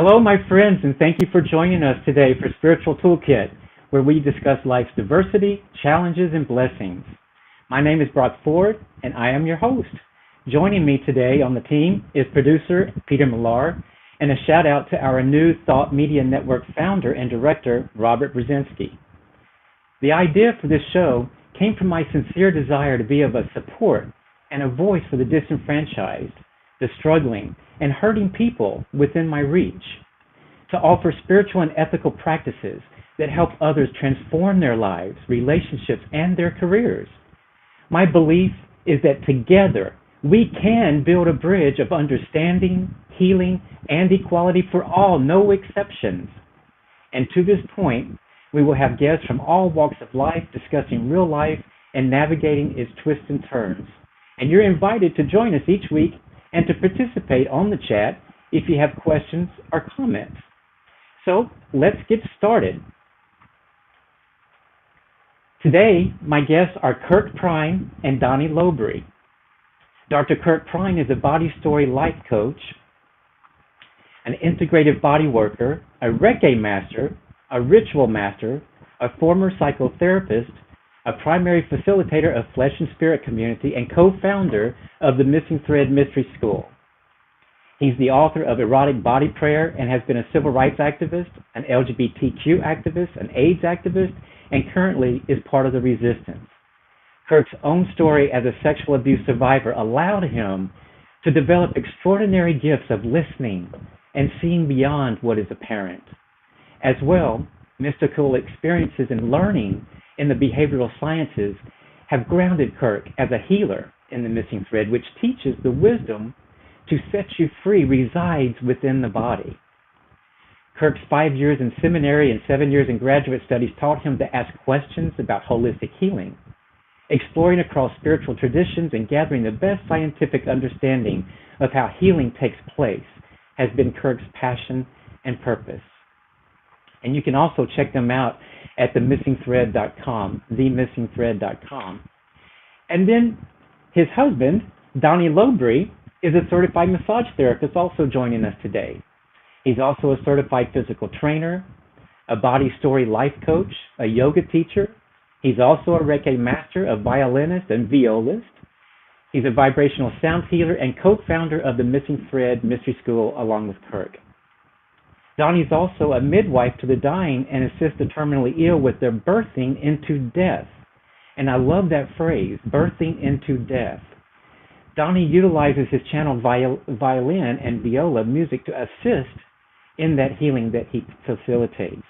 Hello, my friends, and thank you for joining us today for Spiritual Toolkit, where we discuss life's diversity, challenges, and blessings. My name is Brock Ford, and I am your host. Joining me today on the team is producer Peter Millar, and a shout out to our new Thought Media Network founder and director, Robert Brzezinski. The idea for this show came from my sincere desire to be of a support and a voice for the disenfranchised, the struggling, and hurting people within my reach, to offer spiritual and ethical practices that help others transform their lives, relationships, and their careers. My belief is that together we can build a bridge of understanding, healing, and equality for all, no exceptions. And to this point, we will have guests from all walks of life discussing real life and navigating its twists and turns. And you're invited to join us each week and to participate on the chat if you have questions or comments. So let's get started. Today, my guests are Kirk Prine and Donny Lowbury. Dr. Kirk Prine is a body story life coach, an integrative body worker, a Reiki master, a ritual master, a former psychotherapist, a primary facilitator of Flesh and Spirit Community, and co-founder of the Missing Thread Mystery School. He's the author of Erotic Body Prayer and has been a civil rights activist, an LGBTQ activist, an AIDS activist, and currently is part of the resistance. Kirk's own story as a sexual abuse survivor allowed him to develop extraordinary gifts of listening and seeing beyond what is apparent. As well, mystical experiences and learning in the behavioral sciences have grounded Kirk as a healer in the Missing Thread, which teaches the wisdom to set you free resides within the body. Kirk's 5 years in seminary and 7 years in graduate studies taught him to ask questions about holistic healing. Exploring across spiritual traditions and gathering the best scientific understanding of how healing takes place has been Kirk's passion and purpose. And you can also check them out at themissingthread.com, themissingthread.com. And then his husband, Donny Lowbury, is a certified massage therapist also joining us today. He's also a certified physical trainer, a body story life coach, a yoga teacher. He's also a Reiki master, a violinist and violist. He's a vibrational sound healer and co-founder of the Missing Thread Mystery School along with Kirk. Donny's also a midwife to the dying and assists the terminally ill with their birthing into death. And I love that phrase, birthing into death. Donny utilizes his channeled violin and viola music to assist in that healing that he facilitates.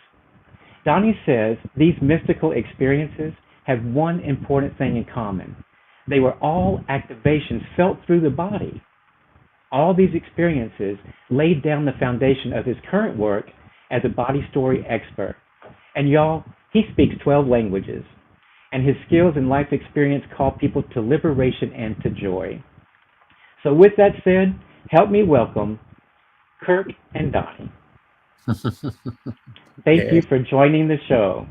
Donny says these mystical experiences have one important thing in common. They were all activations felt through the body. All these experiences laid down the foundation of his current work as a body story expert. And y'all, he speaks 12 languages, and his skills and life experience call people to liberation and to joy. So with that said, help me welcome Kirk and Donny. Thank you for joining the show.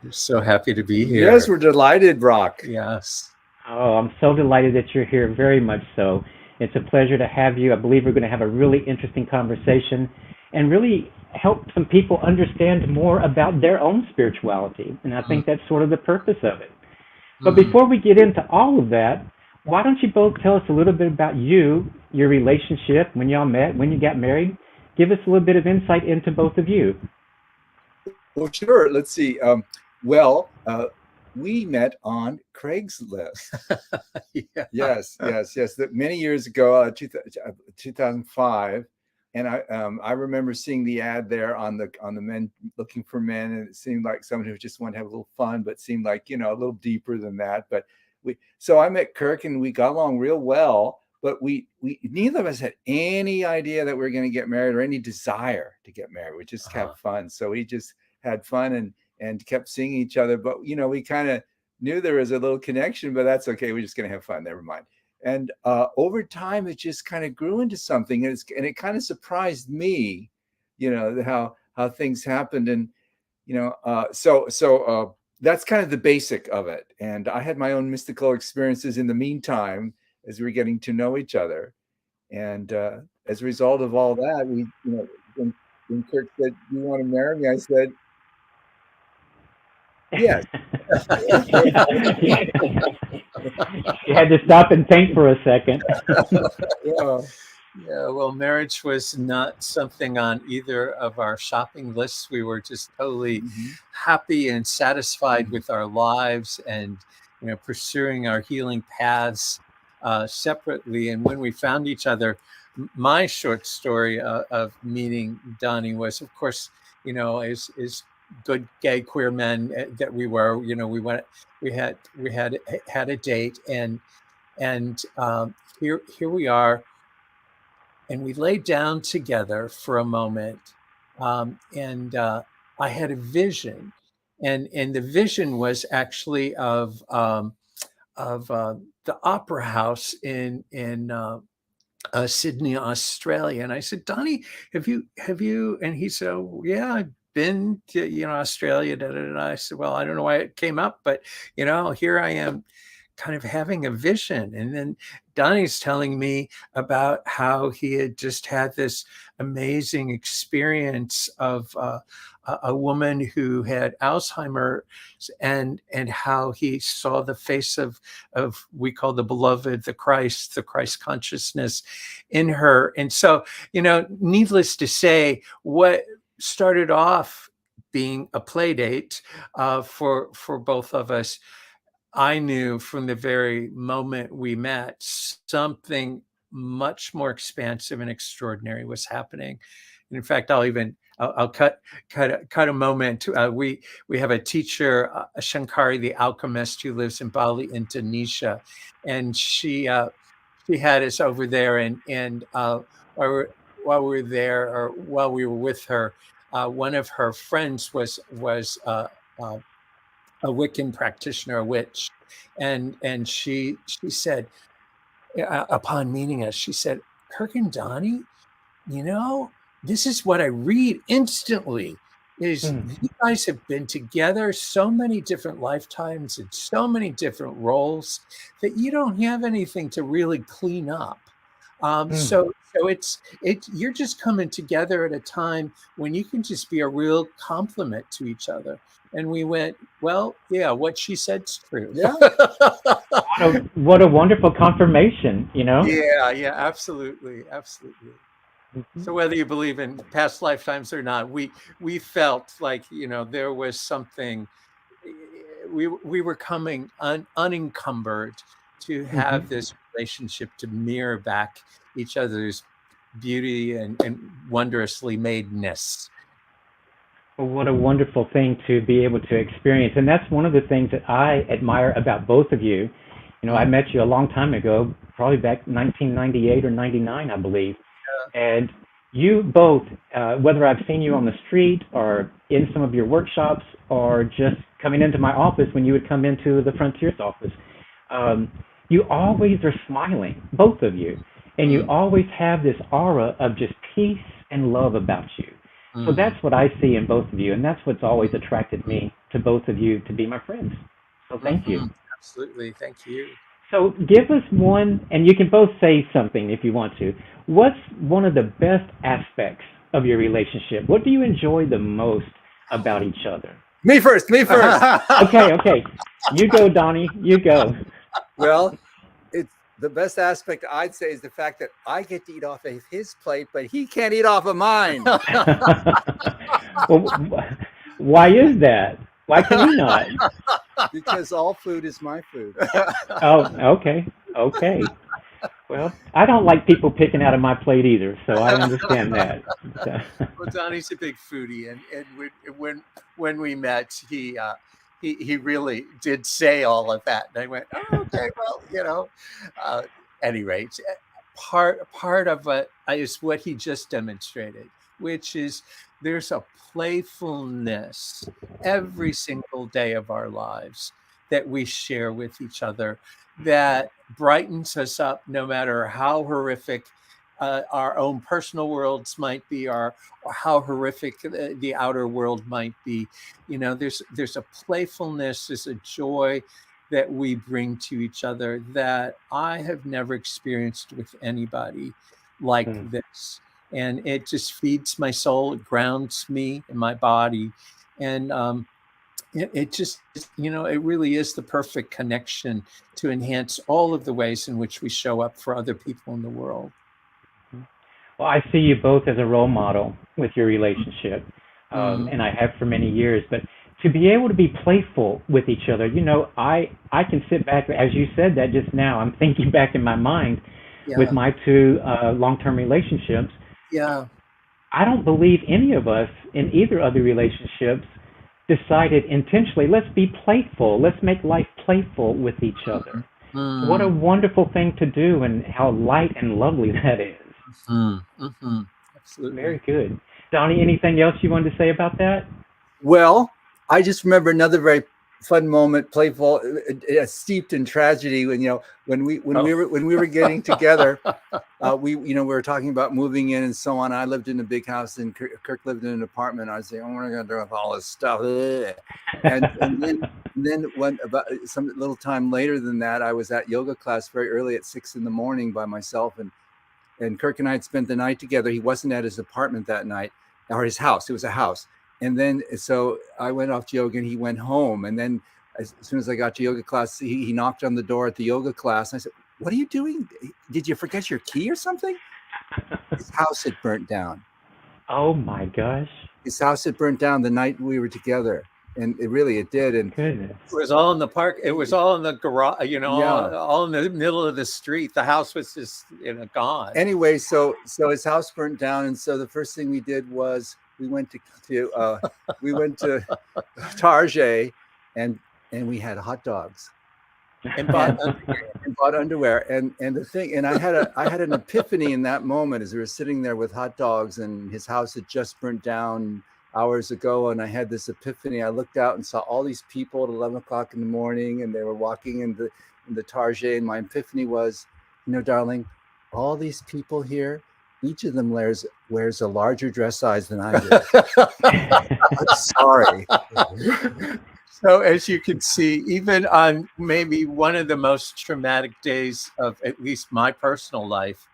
We're so happy to be here. Yes, we're delighted, Brock. Yes. Oh, I'm so delighted that you're here, very much so. It's a pleasure to have you. I believe we're going to have a really interesting conversation and really help some people understand more about their own spirituality. And I think that's sort of the purpose of it. But before we get into all of that, why don't you both tell us a little bit about you, your relationship, when y'all met, when you got married? Give us a little bit of insight into both of you. Well, sure. Let's see. We met on Craigslist. Yeah. Yes. That many years ago, 2005, and I remember seeing the ad there on the men looking for men, and it seemed like someone who just wanted to have a little fun, but seemed like a little deeper than that. But so I met Kirk, and we got along real well. But we neither of us had any idea that we were going to get married or any desire to get married. We just had fun. So we just had fun and kept seeing each other. But, we kind of knew there was a little connection, but that's okay. We're just going to have fun. Never mind. And over time, it just kind of grew into something. And it kind of surprised me, how things happened. And, so that's kind of the basic of it. And I had my own mystical experiences in the meantime, as we were getting to know each other. And as a result of all that, we when Kirk said, "You want to marry me?" I said, "Yes." You had to stop and think for a second. Yeah. Yeah, well, marriage was not something on either of our shopping lists. We were just totally happy and satisfied with our lives, and pursuing our healing paths separately. And when we found each other, my short story of meeting Donny was, of course, as good gay queer men that we were. We had a date, and here we are. And we laid down together for a moment, and I had a vision, and the vision was actually of the opera house in Sydney, Australia. And I said, Donny, have you? And he said, oh, yeah, I've been to Australia. Da, da, da. I said, well, I don't know why it came up, but here I am, kind of having a vision. And then Donny's telling me about how he had just had this amazing experience of a woman who had Alzheimer's, and how he saw the face of we call the beloved, the Christ consciousness in her. And so, needless to say, what started off being a play date for both of us, I knew from the very moment we met, something much more expansive and extraordinary was happening. And in fact, I'll cut a moment. We have a teacher, Shankari the alchemist, who lives in Bali, Indonesia, and she had us over there, and while we were there, or while we were with her, one of her friends was a Wiccan practitioner, a witch, and she said, upon meeting us, she said, Kirk and Donny, this is what I read instantly, is you guys have been together so many different lifetimes and so many different roles that you don't have anything to really clean up. So you're just coming together at a time when you can just be a real compliment to each other. And we went, well, yeah, what she said's true. Yeah. What a wonderful confirmation, Yeah, absolutely. So whether you believe in past lifetimes or not, we felt like, there was something, we were coming unencumbered to have this relationship to mirror back each other's beauty and wondrously madeness. Well, what a wonderful thing to be able to experience. And that's one of the things that I admire about both of you. I met you a long time ago, probably back 1998 or 99, I believe. Yeah. And you both, whether I've seen you on the street or in some of your workshops or just coming into my office when you would come into the Frontiers office, you always are smiling, both of you. And you always have this aura of just peace and love about you. So that's what I see in both of you, and that's what's always attracted me to both of you to be my friends. So thank you. Absolutely, thank you. So give us one, and you can both say something if you want to. What's one of the best aspects of your relationship? What do you enjoy the most about each other? Me first. Okay. You go, Donny, you go. Well, the best aspect, I'd say, is the fact that I get to eat off of his plate, but he can't eat off of mine. Well, why is that? Why can you not? Because all food is my food. Oh, okay. Well, I don't like people picking out of my plate either, so I understand that. Well, Donny's a big foodie, and when we met, he really did say all of that, and I went, oh, okay, well, at any rate, part of it is what he just demonstrated, which is there's a playfulness every single day of our lives that we share with each other that brightens us up, no matter how horrific our own personal worlds might be, or how horrific the outer world might be. There's a playfulness, there's a joy that we bring to each other that I have never experienced with anybody like this. and it just feeds my soul. It grounds me in my body, and it just, it really is the perfect connection to enhance all of the ways in which we show up for other people in the world. Well, I see you both as a role model with your relationship, and I have for many years. But to be able to be playful with each other, I can sit back, as you said that just now. I'm thinking back in my mind with my two long-term relationships. Yeah. I don't believe any of us in either of the relationships decided intentionally, let's be playful, let's make life playful with each other. What a wonderful thing to do, and how light and lovely that is. Absolutely. Very good. Donnie, anything else you wanted to say about that? Well, I just remember another very fun moment, playful, steeped in tragedy. When we were getting together, we were talking about moving in and so on. I lived in a big house, and Kirk lived in an apartment. I was saying, "Oh, what are we gonna do with all this stuff?" And then when about some little time later than that, I was at yoga class very early at 6 a.m. by myself, and Kirk and I had spent the night together. He wasn't at his apartment that night, or his house. It was a house. And then, so I went off to yoga and he went home. And then as soon as I got to yoga class, he knocked on the door at the yoga class. And I said, "What are you doing? Did you forget your key or something?" His house had burnt down. Oh my gosh. His house had burnt down the night we were together. And it did. And goodness. It was all in the park. It was all in the garage, all in the middle of the street. The house was just, gone. Anyway, so his house burnt down. And so the first thing we did was we went to Target, and we had hot dogs and bought underwear. And the thing, and I had an epiphany in that moment as we were sitting there with hot dogs, and his house had just burnt down hours ago. And I had this epiphany. I looked out and saw all these people at 11 o'clock in the morning, and they were walking in the Target. And my epiphany was, darling, all these people here, each of them wears a larger dress size than I do. I'm sorry. So as you can see, even on maybe one of the most traumatic days of at least my personal life,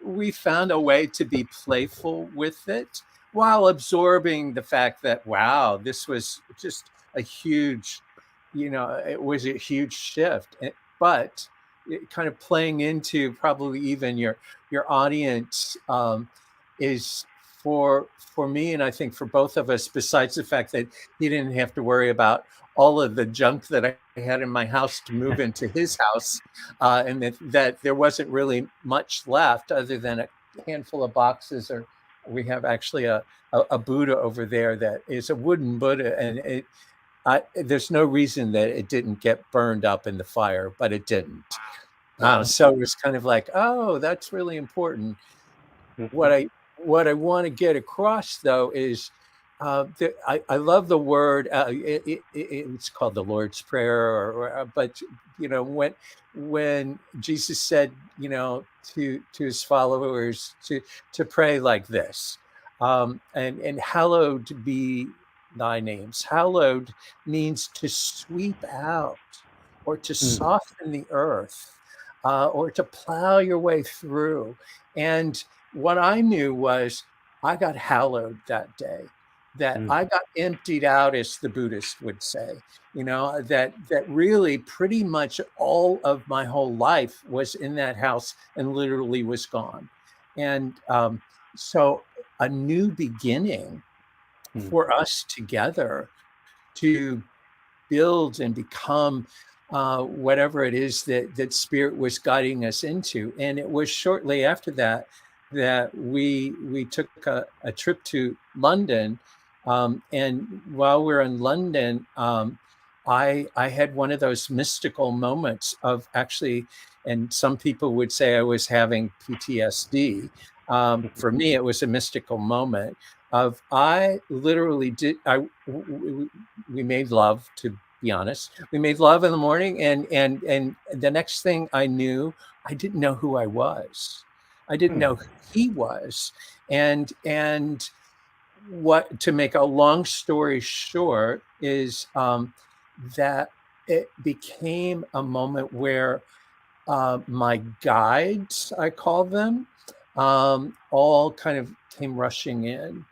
we found a way to be playful with it while absorbing the fact that, wow, this was just a huge, it was a huge shift. But it kind of playing into probably even your audience is for me, and I think for both of us, besides the fact that he didn't have to worry about all of the junk that I had in my house to move into his house, and that there wasn't really much left other than a handful of boxes, or we have actually a Buddha over there that is a wooden Buddha, and there's no reason that it didn't get burned up in the fire, but it didn't. So it was kind of like, oh, that's really important. What I want to get across, though, is I love the word. It's called the Lord's Prayer, but when Jesus said, to his followers to pray like this, and hallowed be thy names. Hallowed means to sweep out, or to soften the earth, or to plow your way through. And what I knew was I got hallowed that day, that I got emptied out, as the Buddhist would say, that really pretty much all of my whole life was in that house and literally was gone. And so a new beginning for us together to build and become whatever it is that Spirit was guiding us into. And it was shortly after that we took a trip to London. And while we were in London, I had one of those mystical moments of actually, and some people would say I was having PTSD. For me, it was a mystical moment of, I literally we made love, to be honest. We made love in the morning, and the next thing I knew, I didn't know who I was. I didn't know who he was. And what, to make a long story short, is that it became a moment where my guides, I call them, all kind of came rushing in.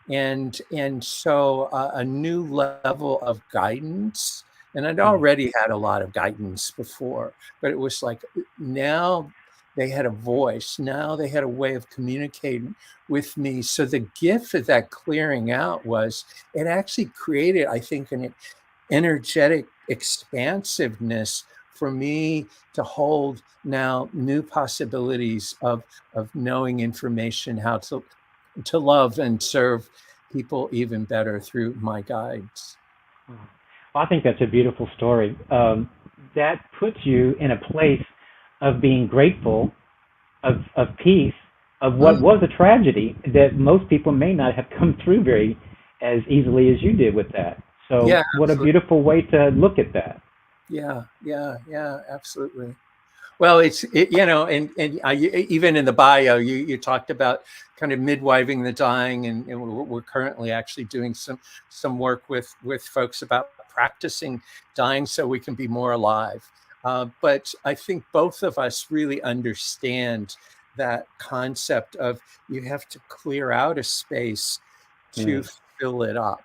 And so a new level of guidance, and I'd already had a lot of guidance before, but it was like now they had a voice, now they had a way of communicating with me. So the gift of that clearing out was, it actually created, I think, an energetic expansiveness for me to hold now new possibilities of knowing information, how to love and serve people even better through my guides. Well, I think that's a beautiful story. That puts you in a place of being grateful, of peace, of what was a tragedy that most people may not have come through very as easily as you did with that. So Yeah, what a absolutely. beautiful way to look at that. Yeah, absolutely. Well, and even in the bio, you talked about kind of midwiving the dying, and we're currently actually doing some work with folks about practicing dying so we can be more alive. But I think both of us really understand that concept of, you have to clear out a space to fill it up.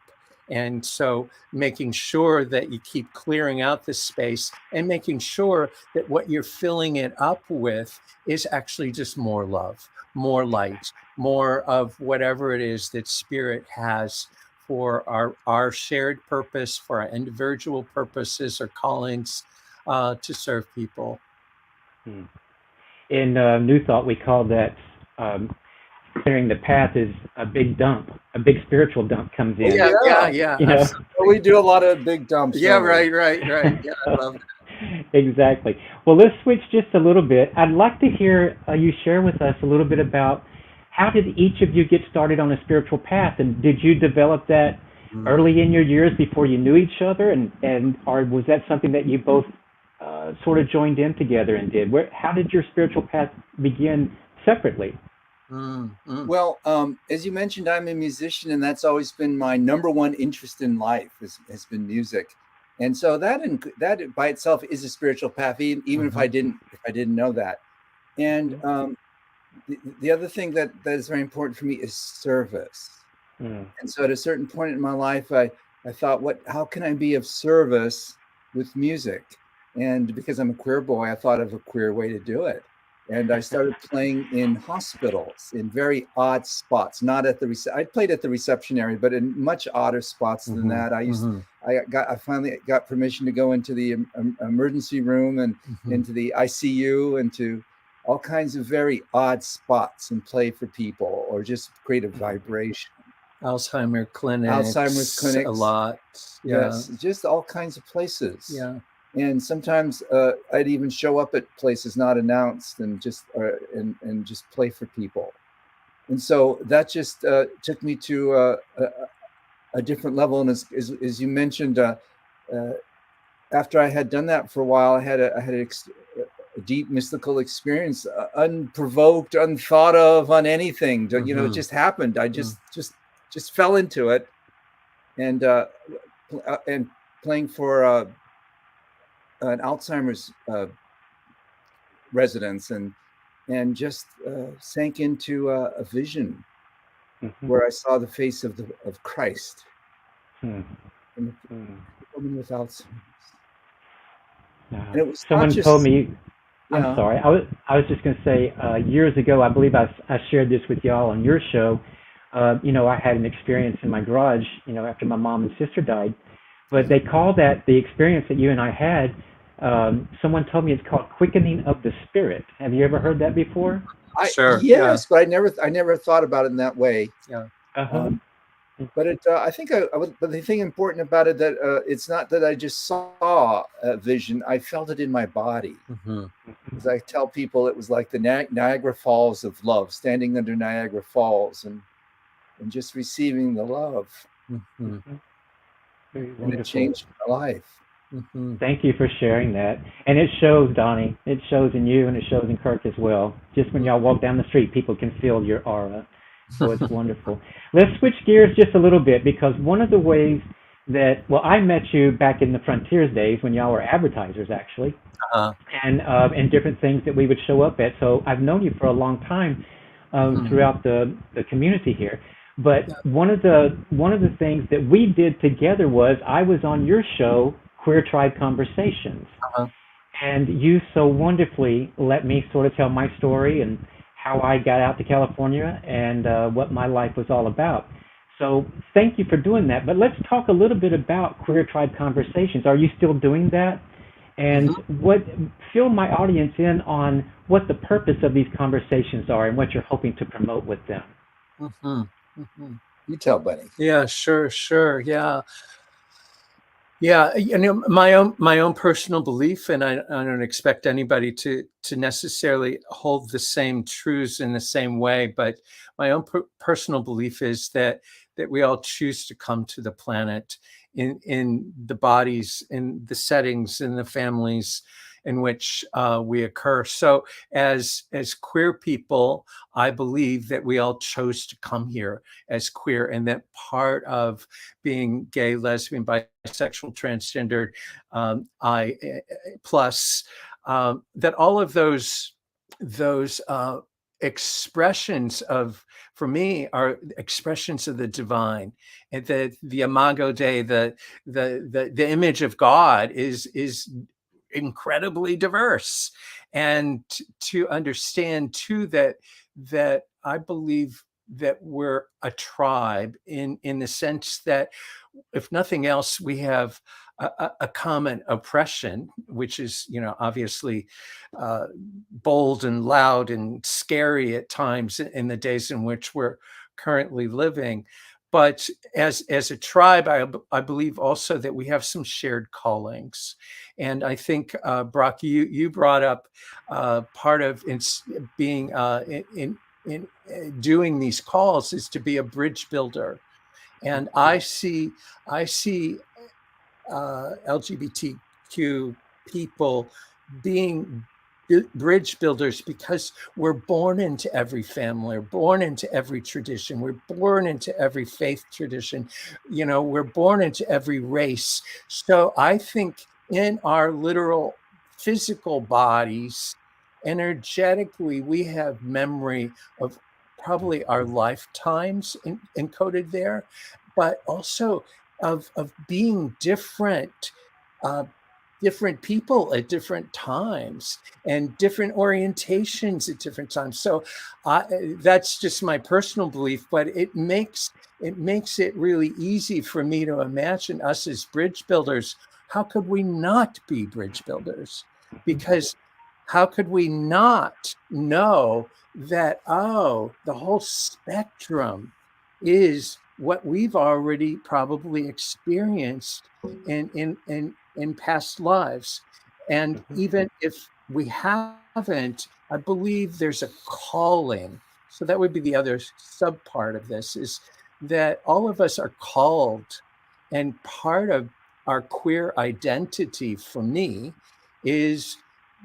And so making sure that you keep clearing out the space, and making sure that what you're filling it up with is actually just more love, more light, more of whatever it is that Spirit has for our shared purpose, for our individual purposes or callings, to serve people. In New Thought, we call that clearing the path is a big dump, a big spiritual dump comes in. Yeah. You know? We do a lot of big dumps. Yeah, don't we? right. Yeah, I love it. Exactly. Well, let's switch just a little bit. I'd like to hear you share with us a little bit about how did each of you get started on a spiritual path, and did you develop that early in your years before you knew each other, and or was that something that you both sort of joined in together and did? How did your spiritual path begin separately? Well, as you mentioned, I'm a musician, and that's always been my number one interest in life has been music. And so that by itself is a spiritual path, even if I didn't know that. And the other thing that is very important for me is service. And so at a certain point in my life, I thought, how can I be of service with music? And because I'm a queer boy, I thought of a queer way to do it. And I started playing in hospitals, in very odd spots. Not at the I played at the reception area, but in much odder spots than that. I finally got permission to go into the emergency room and into the ICU and to all kinds of very odd spots and play for people or just create a vibration. Alzheimer's clinics, a lot. Yes, just all kinds of places. Yeah. And sometimes I'd even show up at places not announced and just play for people. And so that just took me to a different level. And as you mentioned, after I had done that for a while, I had a deep mystical experience, unprovoked, unthought of, on anything. It just happened. I just fell into it, and playing for an Alzheimer's residence, and just sank into a vision where I saw the face of Christ, and the woman with Alzheimer's. And it was someone told me. I'm sorry. I was just going to say, years ago, I believe I shared this with y'all on your show. I had an experience in my garage, after my mom and sister died. But they call that, the experience that you and I had, someone told me it's called quickening of the spirit. Have you ever heard that before? Sure. Yes, but I never thought about it in that way. Yeah. But I think but the thing important about it, that it's not that I just saw a vision. I felt it in my body. As I tell people, it was like the Niagara Falls of love, standing under Niagara Falls and just receiving the love. And it changed my life. Thank you for sharing that. And it shows, Donny. It shows in you, and it shows in Kirk as well. Just when y'all walk down the street, people can feel your aura. So it's wonderful. Let's switch gears just a little bit, because one of the ways that, I met you back in the Frontiers days when y'all were advertisers, actually, and different things that we would show up at. So I've known you for a long time. throughout the community here. But one of the things that we did together was I was on your show, Queer Tribe Conversations, Uh-huh. and you so wonderfully let me sort of tell my story and how I got out to California and what my life was all about. So thank you for doing that. But let's talk a little bit about Queer Tribe Conversations. Are you still doing that? And fill my audience in on what the purpose of these conversations are and what you're hoping to promote with them. You tell, buddy. Yeah, sure. Yeah. My own personal belief, and I don't expect anybody to necessarily hold the same truths in the same way, but my own personal belief is that we all choose to come to the planet in the bodies, in the settings, in the families in which we occur. So as queer people, I believe that we all chose to come here as queer, and that part of being gay, lesbian, bisexual, transgendered, I plus, that all of those expressions of, for me, are expressions of the divine, and that the Imago Dei, the image of God is incredibly diverse. And to understand too that I believe that we're a tribe in the sense that, if nothing else, we have a common oppression, which is, obviously bold and loud and scary at times in the days in which we're currently living. But as a tribe, I believe also that we have some shared callings. And I think, Brock, you brought up part of being in doing these calls is to be a bridge builder. And I see LGBTQ people being bridge builders because we're born into every family, we're born into every tradition, we're born into every faith tradition, we're born into every race. So I think in our literal physical bodies, energetically, we have memory of probably our lifetimes encoded there, but also of being different people at different times and different orientations at different times. So that's just my personal belief, but it makes it really easy for me to imagine us as bridge builders. How could we not be bridge builders? Because how could we not know that, the whole spectrum is what we've already probably experienced in past lives. And even if we haven't, I believe there's a calling. So that would be the other sub part of this, is that all of us are called, and part of our queer identity for me is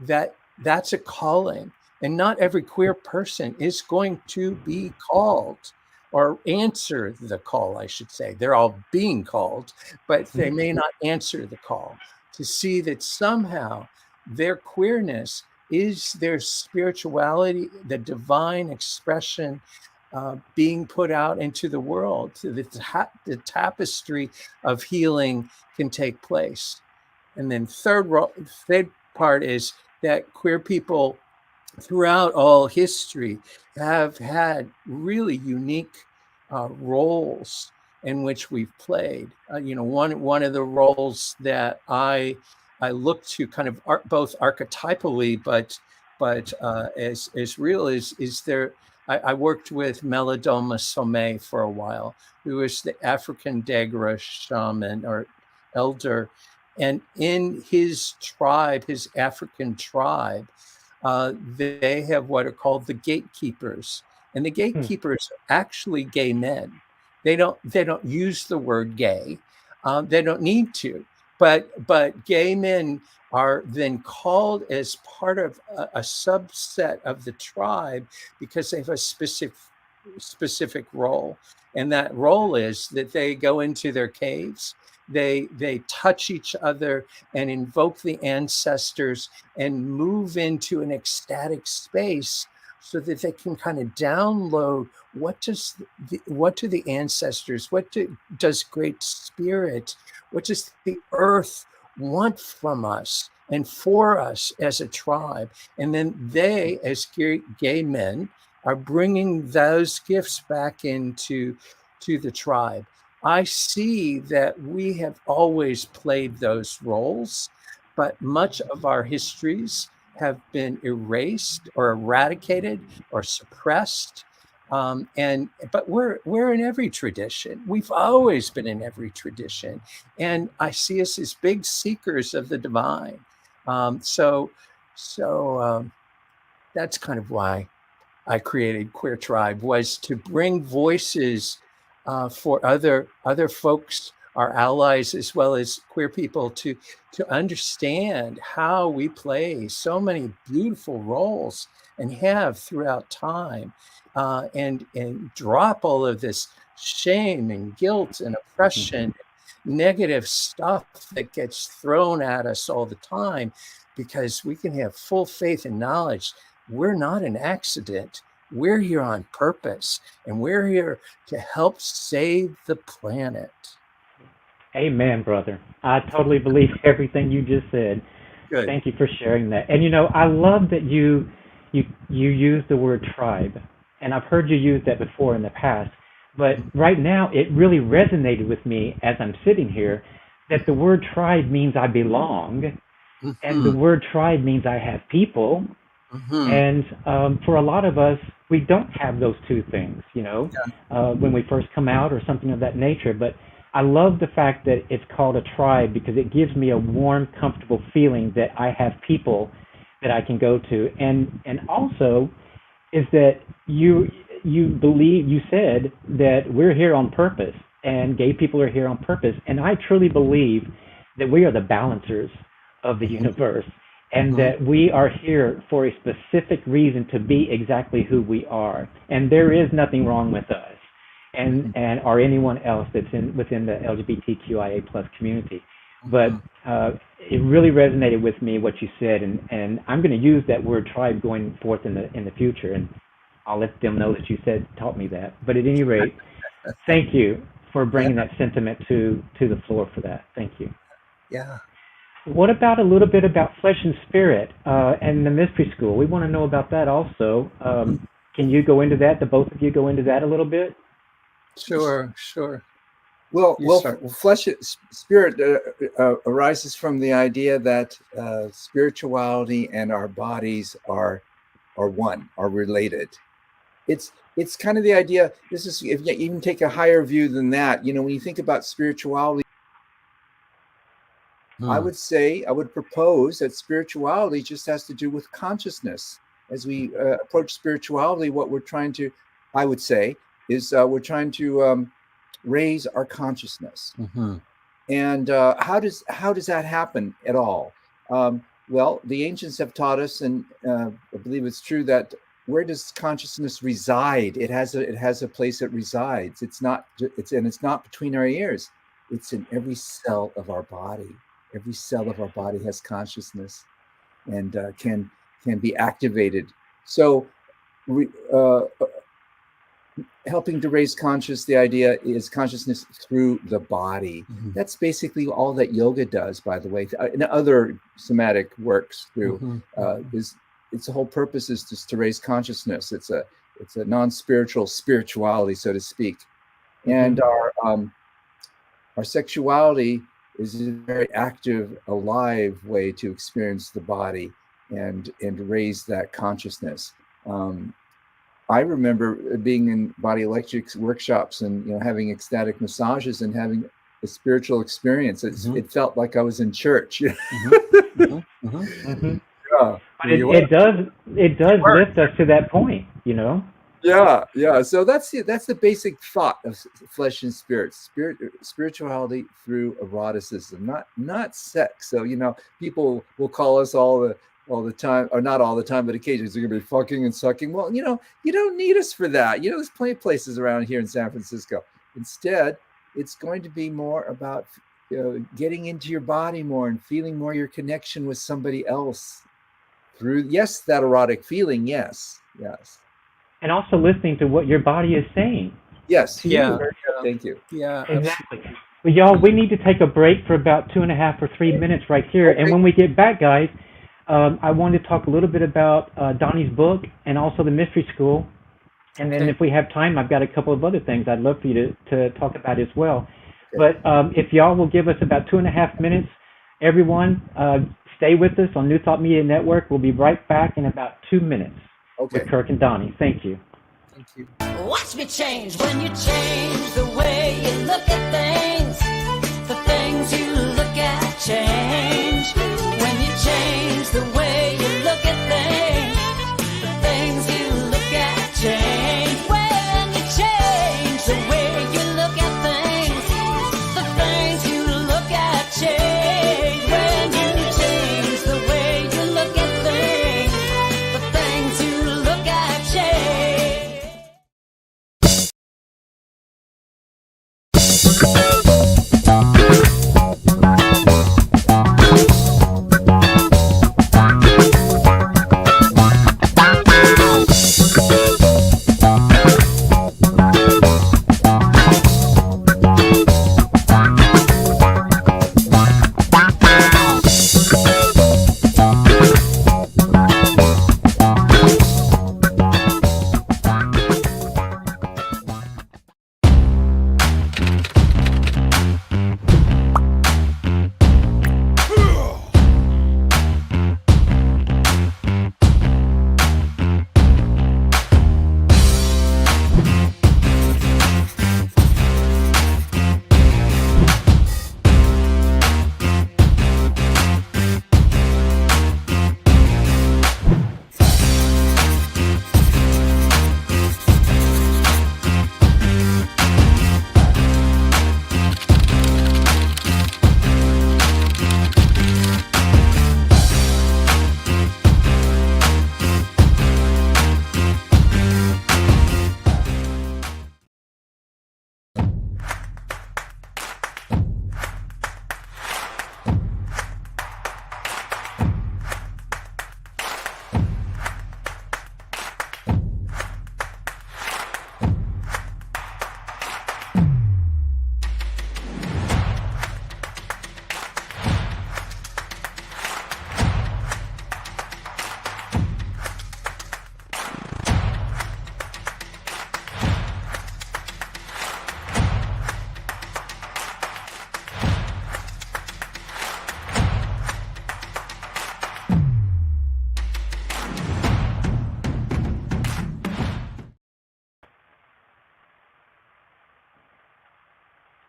that that's a calling. And not every queer person is going to be called or answer the call, I should say. They're all being called, but they may not answer the call. To see that somehow their queerness is their spirituality, the divine expression being put out into the world, so that the tapestry of healing can take place. And then third part is that queer people throughout all history have had really unique roles in which we've played. One of the roles that I look to kind of both archetypally, but as real is there. I worked with Melodoma Somé for a while, who is the African Dagra shaman or elder, and in his tribe, his African tribe, they have what are called the gatekeepers, and the gatekeepers are actually gay men. They don't use the word gay. They don't need to, but gay men are then called as part of a subset of the tribe because they have a specific role, and that role is that they go into their caves. They touch each other and invoke the ancestors and move into an ecstatic space so that they can kind of download what do the ancestors, does Great Spirit, what does the earth want from us and for us as a tribe. And then they, as gay men, are bringing those gifts back into the tribe. I see that we have always played those roles, but much of our histories have been erased or eradicated or suppressed. But we're in every tradition. We've always been in every tradition, and I see us as big seekers of the divine. So that's kind of why I created Queer Tribe, was to bring voices for other folks, our allies, as well as queer people, to understand how we play so many beautiful roles and have throughout time, and drop all of this shame and guilt and oppression, negative stuff that gets thrown at us all the time, because we can have full faith and knowledge. We're not an accident. We're here on purpose, and we're here to help save the planet. Amen, brother. I totally believe everything you just said. Good. Thank you for sharing that. And I love that you use the word tribe, and I've heard you use that before in the past. But right now, it really resonated with me as I'm sitting here that the word tribe means I belong, and the word tribe means I have people. And for a lot of us, we don't have those two things, when we first come out or something of that nature. But I love the fact that it's called a tribe, because it gives me a warm, comfortable feeling that I have people that I can go to. And also is that you said that we're here on purpose, and gay people are here on purpose. And I truly believe that we are the balancers of the universe, and that we are here for a specific reason, to be exactly who we are. And there is nothing wrong with us and or anyone else that's within the LGBTQIA plus community. But it really resonated with me what you said, and I'm going to use that word tribe going forth in the future, and I'll let them know that you taught me that. But at any rate, thank you for bringing that sentiment to the floor for that. Thank you. Yeah. What about a little bit about Flesh and Spirit and the Mystery School? We want to know about that also. Can you go into that? The both of you go into that a little bit? Sure. Well, Flesh and Spirit arises from the idea that spirituality and our bodies are one, are related. It's kind of the idea. This is, if you even take a higher view than that, when you think about spirituality, I would propose that spirituality just has to do with consciousness. As we approach spirituality, what we're trying to, I would say, is we're trying to raise our consciousness. And how does that happen at all? Well, the ancients have taught us, and I believe it's true, that where does consciousness reside? It has a place it resides. It's not between our ears. It's in every cell of our body. Every cell of our body has consciousness and can be activated. So helping to raise the idea is consciousness through the body. That's basically all that yoga does, by the way, and other somatic works through. Its whole purpose is just to raise consciousness. It's a non-spiritual spirituality, so to speak. And our sexuality is a very active, alive way to experience the body and raise that consciousness. I remember being in body electrics workshops and having ecstatic massages and having a spiritual experience. It felt like I was in church. Yeah. But it does lift us to that point, Yeah. So that's the basic thought of Flesh and Spirit. Spirituality through eroticism, not sex. So people will call us all the time, or not all the time, but occasionally they're going to be fucking and sucking. Well, you don't need us for that. There's plenty of places around here in San Francisco. Instead, it's going to be more about getting into your body more and feeling more your connection with somebody else through, yes, that erotic feeling, yes. Yes. and also listening to what your body is saying Yes. to Yeah. you. Very good. Thank you. Yeah. Absolutely. Exactly. Well, y'all, we need to take a break for about 2.5 or 3 minutes right here. And Okay. when we get back, guys, I wanted to talk a little bit about Donnie's book and also the Mystery School. And then Okay. if we have time, I've got a couple of other things I'd love for you to talk about as well. Okay. But if y'all will give us about 2.5 minutes, everyone, stay with us on New Thought Media Network. We'll be right back in about 2 minutes Okay. with Kirk and Donny. Thank you. Thank you. Watch me change when you change the way you look at things. The things you look at change. When you change the way you look at things, the things you look at change. When you change the way you look at things, the things you look at change. When you change the way you look at things, the things you look at change.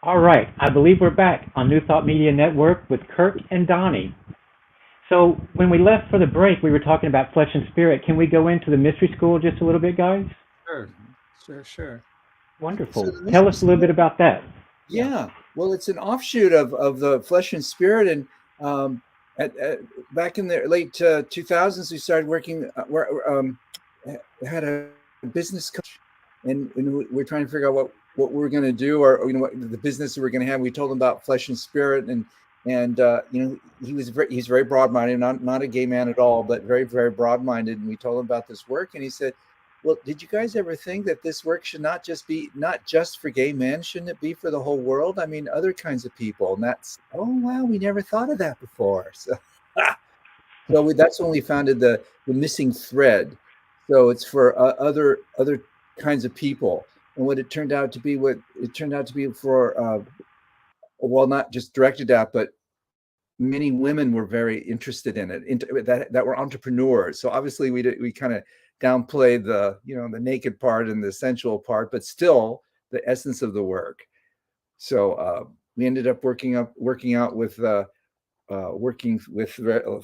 All right, I believe we're back on New Thought Media Network with Kirk and Donny. So when we left for the break, we were talking about flesh and spirit. Can we go into the Mystery School just a little bit, guys? Sure. Wonderful. So the Tell Mystery us a little bit about that. Yeah. Well, it's an offshoot of the Flesh and Spirit, and back in the late 2000s, we started working. Had a business coach, and we're trying to figure out what we're going to do, or what the business we're going to have. We told him about Flesh and Spirit, and he's very broad-minded, not a gay man at all, but very, very broad-minded. And we told him about this work, and he said, well, did you guys ever think that this work should not just for gay men? Shouldn't it be for the whole world? I mean, other kinds of people. And that's, oh, wow, we never thought of that before. So, that's when we founded the Missing Thread. So it's for other kinds of people. And what it turned out to be, for, well, not just directed at, but many women were very interested in it, that were entrepreneurs. So obviously we kind of downplay the naked part and the sensual part, but still the essence of the work. So we ended up working with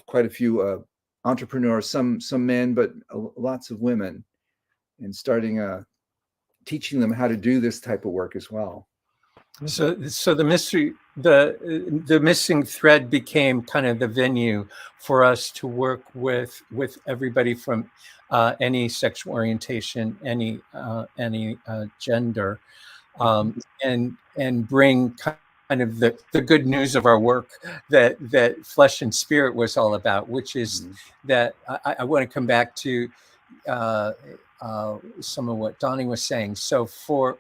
quite a few entrepreneurs, some men, but lots of women, and starting teaching them how to do this type of work as well. So the Missing Thread became kind of the venue for us to work with everybody from any sexual orientation, any gender, and bring kind of the good news of our work that Flesh and Spirit was all about, which is that I want to come back to, some of what Donny was saying. So for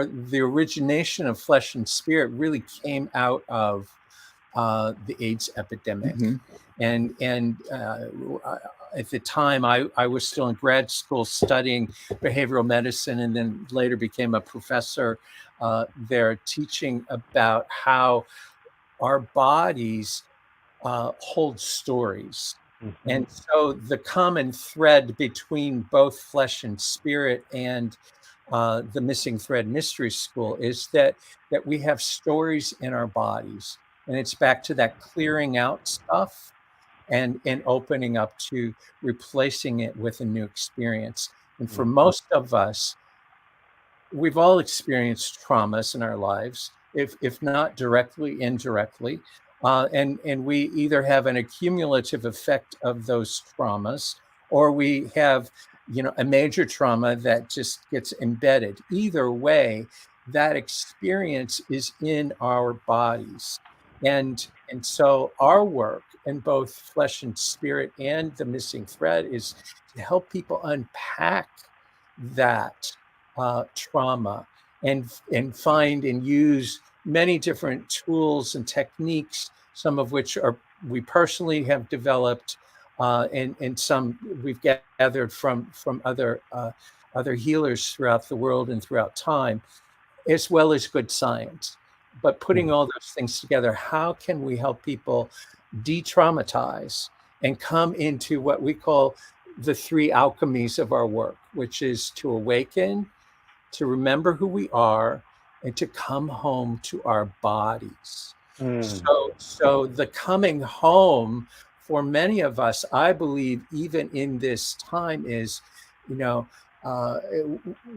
the origination of flesh and spirit really came out of the AIDS epidemic. Mhm. And at the time, I was still in grad school studying behavioral medicine, and then later became a professor there, teaching about how our bodies hold stories. Mhm. And so the common thread between both flesh and spirit and the Missing Thread Mystery School is that we have stories in our bodies, and it's back to that clearing out stuff and opening up to replacing it with a new experience. And for most of us, we've all experienced traumas in our lives, if not directly, indirectly. And we either have an accumulative effect of those traumas, or we have, a major trauma that just gets embedded. Either way, that experience is in our bodies. And so our work in both flesh and spirit and the missing thread is to help people unpack that trauma and find and use many different tools and techniques, some of which we personally have developed, and some we've gathered from other healers throughout the world and throughout time, as well as good science. But putting all those things together, how can we help people de-traumatize and come into what we call the three alchemies of our work, which is to awaken, to remember who we are, and to come home to our bodies. So the coming home for many of us, I believe, even in this time, is,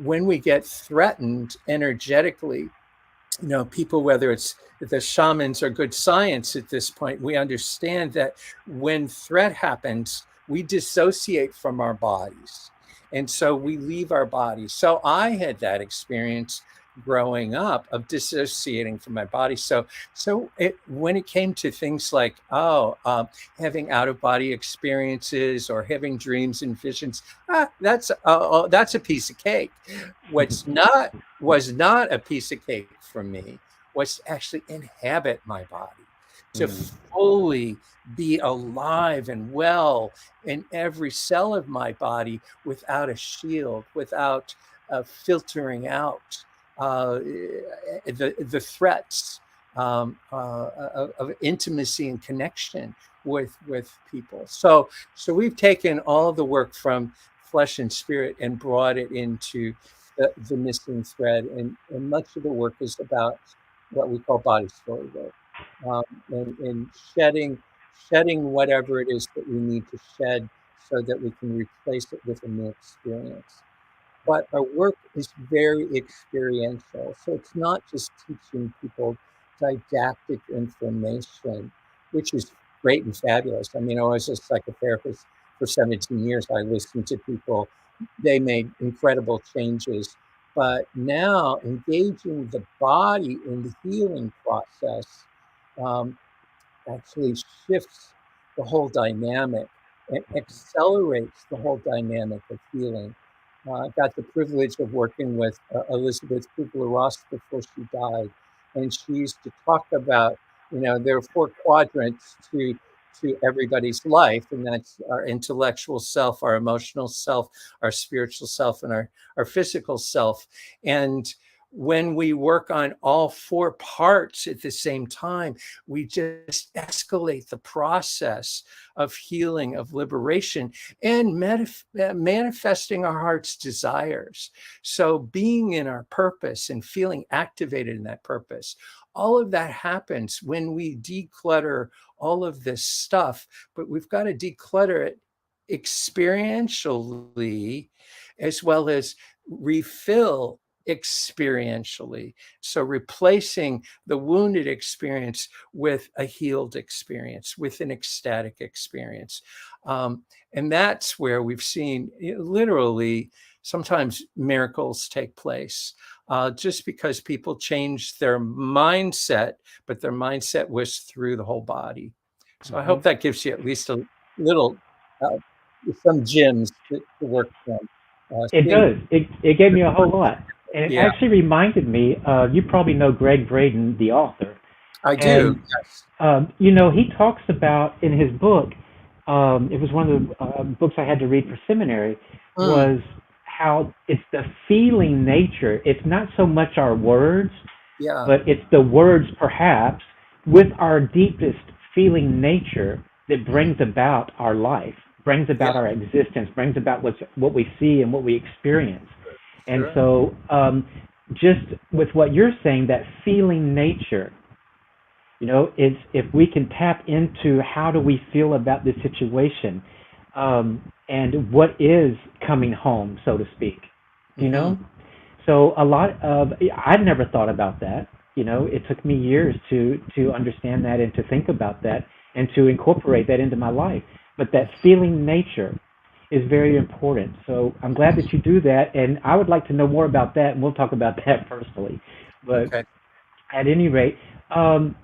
when we get threatened energetically, people, whether it's the shamans or good science at this point, we understand that when threat happens, we dissociate from our bodies. And so we leave our bodies. So I had that experience growing up of dissociating from my body. So when it came to things like, having out-of-body experiences or having dreams and visions, that's a piece of cake. Was not a piece of cake for me was to actually inhabit my body, to fully be alive and well in every cell of my body without a shield, without filtering out the threats of intimacy and connection with people. So we've taken all the work from flesh and spirit and brought it into the missing thread, and much of the work is about what we call body story work, and shedding whatever it is that we need to shed so that we can replace it with a new experience. But our work is very experiential. So it's not just teaching people didactic information, which is great and fabulous. I mean, I was a psychotherapist for 17 years. I listened to people. They made incredible changes. But now engaging the body in the healing process actually shifts the whole dynamic and accelerates the whole dynamic of healing. I got the privilege of working with Elizabeth Kubler-Ross before she died, and she used to talk about, there are 4 quadrants to everybody's life, and that's our intellectual self, our emotional self, our spiritual self, and our physical self. And when we work on all 4 parts at the same time, we just escalate the process of healing, of liberation, and manifesting our heart's desires. So being in our purpose and feeling activated in that purpose, all of that happens when we declutter all of this stuff, but we've got to declutter it experientially as well as refill experientially. So replacing the wounded experience with a healed experience, with an ecstatic experience. And that's where we've seen literally sometimes miracles take place, just because people changed their mindset, but their mindset was through the whole body. So I hope that gives you at least a little some gyms to work from. It Seeing, does. It gave me a whole lot. And it yeah, actually reminded me, you probably know Greg Braden, the author. I do. And, Yes. he talks about in his book, it was one of the books I had to read for seminary, Mm, was how it's the feeling nature. It's not so much our words, yeah. but it's the words perhaps with our deepest feeling nature that brings about our life, brings Yeah. about our existence, brings about what we see and what we experience. And Sure. so, just with what you're saying, that feeling nature, it's if we can tap into how do we feel about this situation, and what is coming home, so to speak, you Hmm. know. So a lot of I'd never thought about that. It took me years to understand that and to think about that and to incorporate that into my life. But that feeling nature is very important. So I'm glad that you do that, and I would like to know more about that, and we'll talk about that personally. But Okay. at any rate, um,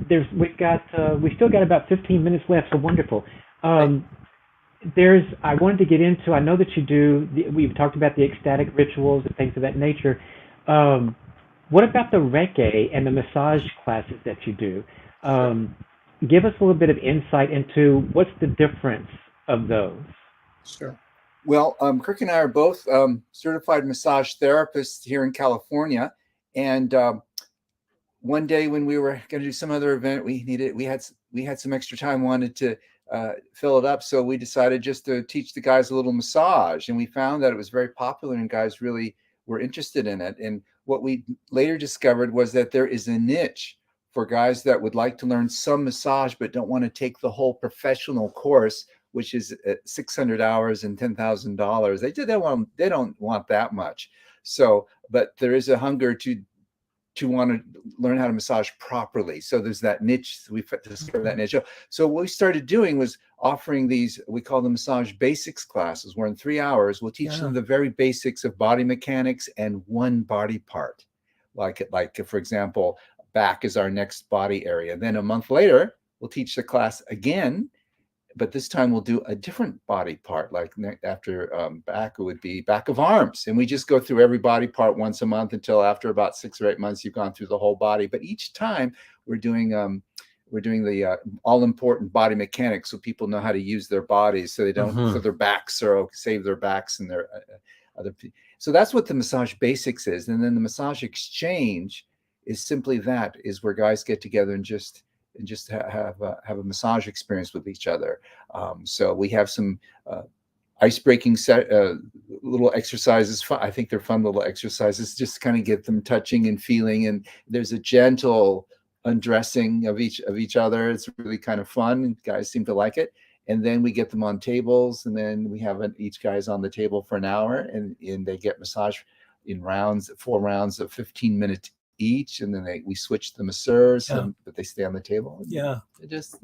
we still got about 15 minutes left. So wonderful. Right. Um, I wanted to get into. I know that you do. We've talked about the ecstatic rituals and things of that nature. Um, what about the Reiki and the massage classes that you do? Sure. Um, Give us a little bit of insight into what's the difference of those. Sure. Well, Kirk and I are both certified massage therapists here in California, and one day when we were going to do some other event, we had some extra time, wanted to fill it up, so we decided just to teach the guys a little massage, and we found that it was very popular and guys really were interested in it. And what we later discovered was that there is a niche for guys that would like to learn some massage but don't want to take the whole professional course, which is 600 hours and $10,000. They don't want that much. So, but there is a hunger to want to learn how to massage properly. So there's that niche. We've discovered that niche. So what we started doing was offering these, we call them massage basics classes, where in 3 hours, we'll teach them the very basics of body mechanics and one body part. Like for example, back is our next body area. Then a month later, we'll teach the class again, but this time we'll do a different body part. Like after back, it would be back of arms. And we just go through every body part once a month until after about 6 or 8 months, you've gone through the whole body. But each time we're doing the all important body mechanics, so people know how to use their bodies, so they don't, so their backs are save their backs and their other. So that's what the massage basics is. And then the massage exchange is simply that, is where guys get together and just have a massage experience with each other. So we have some ice-breaking little exercises. I think they're fun little exercises, just kind of get them touching and feeling. And there's a gentle undressing of each other. It's really kind of fun, and guys seem to like it. And then we get them on tables, and then we have each guy's on the table for an hour, and they get massage in rounds, 4 rounds of 15 minutes each, and then we switch the masseurs, but they stay on the table. Just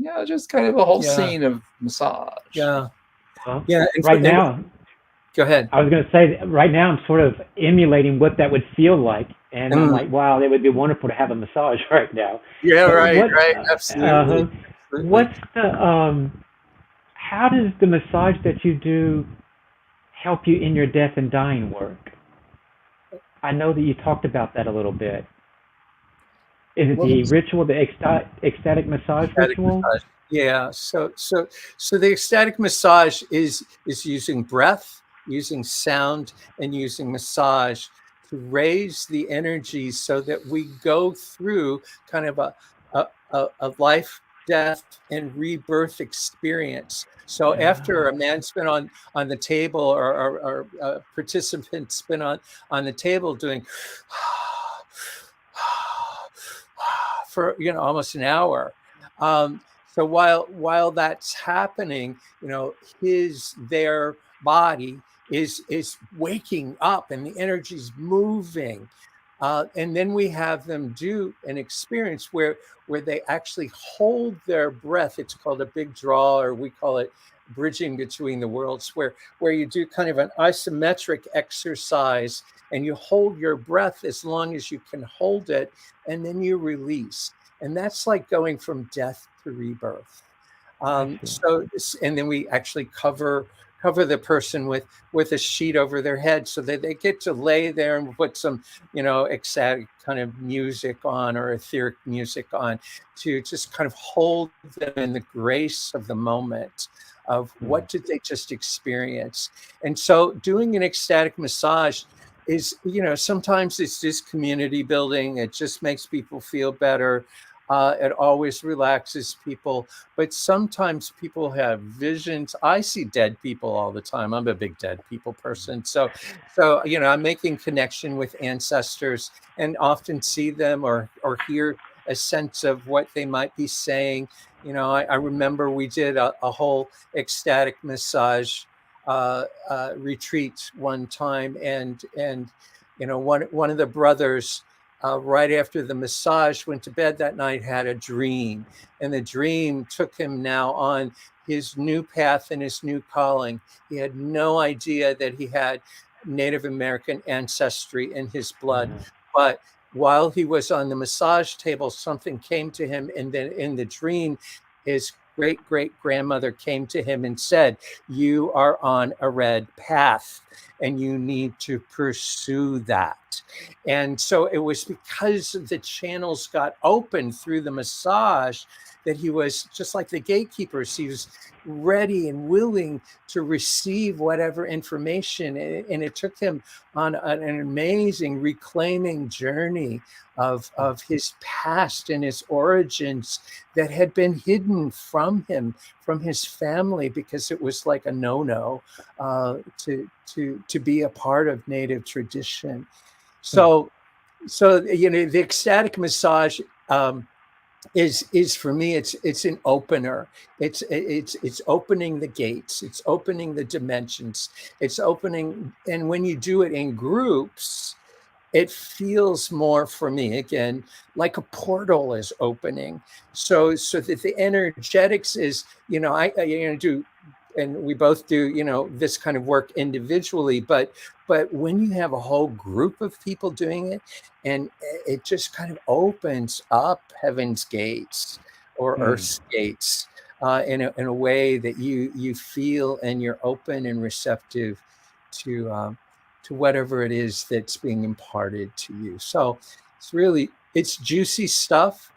kind of a whole scene of massage. Well, Yeah. right now, Go ahead. I was going to say that right now I'm sort of emulating what that would feel like, and I'm like, wow, it would be wonderful to have a massage right now. Yeah. But Right. Absolutely. What's the how does the massage that you do help you in your death and dying work? I know that you talked about that a little bit. Is it the ritual, the ecstatic massage ritual? Massage. Yeah. So the ecstatic massage is using breath, using sound, and using massage to raise the energy so that we go through kind of a life, death, and rebirth experience. So after a man's been on the table, or a participant's been on the table doing for almost an hour. So while that's happening, their body is waking up and the energy's moving. And then we have them do an experience where they actually hold their breath. It's called a big draw, or we call it bridging between the worlds, where you do kind of an isometric exercise, and you hold your breath as long as you can hold it, and then you release. And that's like going from death to rebirth. And then we actually cover cover the person with a sheet over their head so that they get to lay there and put some, ecstatic kind of music on or etheric music on to just kind of hold them in the grace of the moment of what did they just experience. And so doing an ecstatic massage is, sometimes it's just community building. It just makes people feel better. It always relaxes people, but sometimes people have visions. I see dead people all the time. I'm a big dead people person. So, I'm making connection with ancestors and often see them or hear a sense of what they might be saying. I remember we did a whole ecstatic massage retreat one time, and one of the brothers, right after the massage, went to bed that night, had a dream, and the dream took him now on his new path and his new calling. He had no idea that he had Native American ancestry in his blood, but while he was on the massage table, something came to him, and then in the dream, his great-great-grandmother came to him and said, "You are on a red path and you need to pursue that." And so it was because the channels got open through the massage that he was, just like the gatekeepers, he was ready and willing to receive whatever information. And it took him on an amazing reclaiming journey of his past and his origins that had been hidden from him, from his family, because it was like a no-no to be a part of Native tradition. So the ecstatic massage is for me, it's an opener. It's opening the gates. It's opening the dimensions. It's opening, and when you do it in groups, it feels more, for me, again, like a portal is opening. So that the energetics is, I do, and we both do, this kind of work individually, but when you have a whole group of people doing it, and it just kind of opens up heaven's gates or earth's gates in a way that you feel, and you're open and receptive to whatever it is that's being imparted to you. So it's juicy stuff.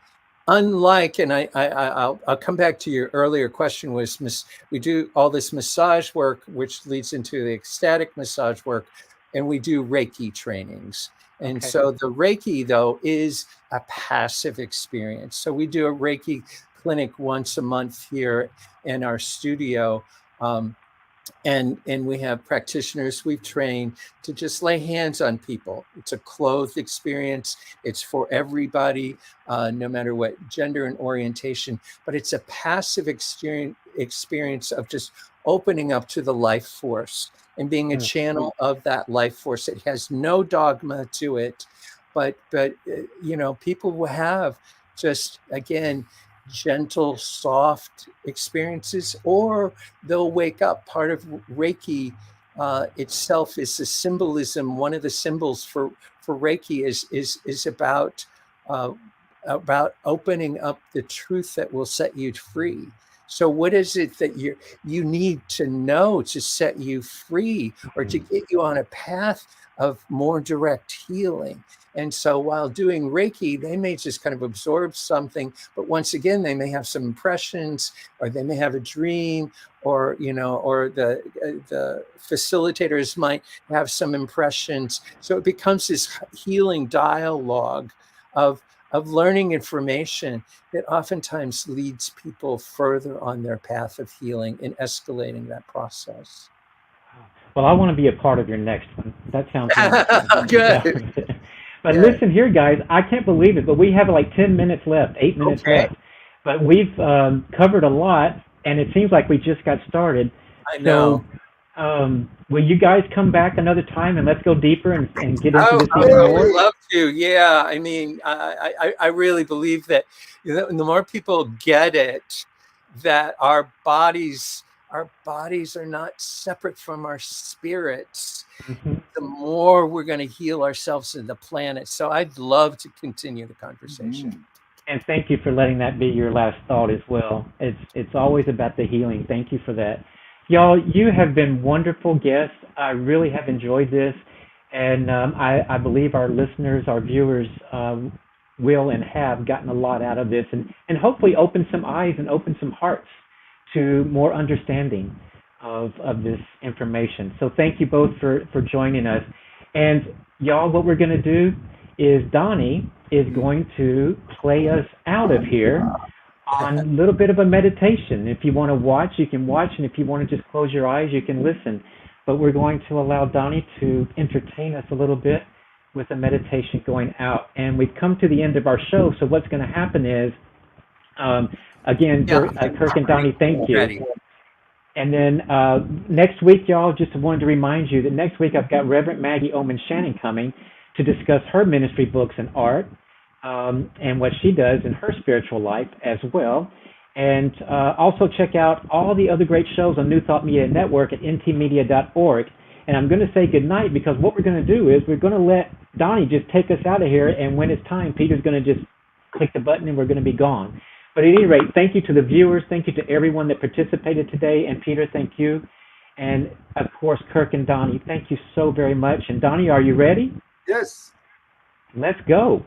Unlike, and I'll come back to your earlier question, was we do all this massage work, which leads into the ecstatic massage work, and we do Reiki trainings. And so the Reiki, though, is a passive experience. So we do a Reiki clinic once a month here in our studio. And we have practitioners we've trained to just lay hands on people. It's a clothed experience. It's for everybody, no matter what gender and orientation. But it's a passive experience of just opening up to the life force and being a channel of that life force. It has no dogma to it, but people will have just, again, gentle, soft experiences, or they'll wake up. Part of Reiki itself is a symbolism. One of the symbols for Reiki is about opening up the truth that will set you free. So what is it that you need to know to set you free, or to get you on a path of more direct healing? And so while doing Reiki, they may just kind of absorb something, but once again, they may have some impressions, or they may have a dream, or the facilitators might have some impressions. So it becomes this healing dialogue of learning information that oftentimes leads people further on their path of healing and escalating that process. Well, I want to be a part of your next one. That sounds awesome. Good. But listen here, guys, I can't believe it, but we have like 10 minutes left, 8 minutes left. But we've covered a lot, and it seems like we just got started. I know. So, will you guys come back another time, and let's go deeper and get into this even I more? would love to. Yeah, I mean, I really believe that the more people get it, that our bodies are not separate from our spirits, the more we're going to heal ourselves and the planet. So I'd love to continue the conversation. And thank you for letting that be your last thought as well. It's always about the healing. Thank you for that. Y'all, you have been wonderful guests. I really have enjoyed this, and I believe our listeners, our viewers, will and have gotten a lot out of this, and hopefully open some eyes and open some hearts to more understanding of this information. So thank you both for joining us. And y'all, what we're going to do is Donnie is going to play us out of here on a little bit of a meditation. If you want to watch, you can watch, and if you want to just close your eyes, you can listen. But we're going to allow Donnie to entertain us a little bit with a meditation going out. And we've come to the end of our show, so what's going to happen is, again, Kirk and Donnie, thank you. Ready. And then next week, y'all, just wanted to remind you that next week I've got Reverend Maggie Oman Shannon coming to discuss her ministry books and art, and what she does in her spiritual life as well. And also check out all the other great shows on New Thought Media Network at ntmedia.org. And I'm going to say goodnight, because what we're going to do is we're going to let Donnie just take us out of here, and when it's time, Peter's going to just click the button and we're going to be gone. But at any rate, thank you to the viewers, thank you to everyone that participated today, and Peter, thank you. And of course, Kirk and Donnie, thank you so very much. And Donnie, are you ready? Yes. Let's go.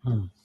Mm.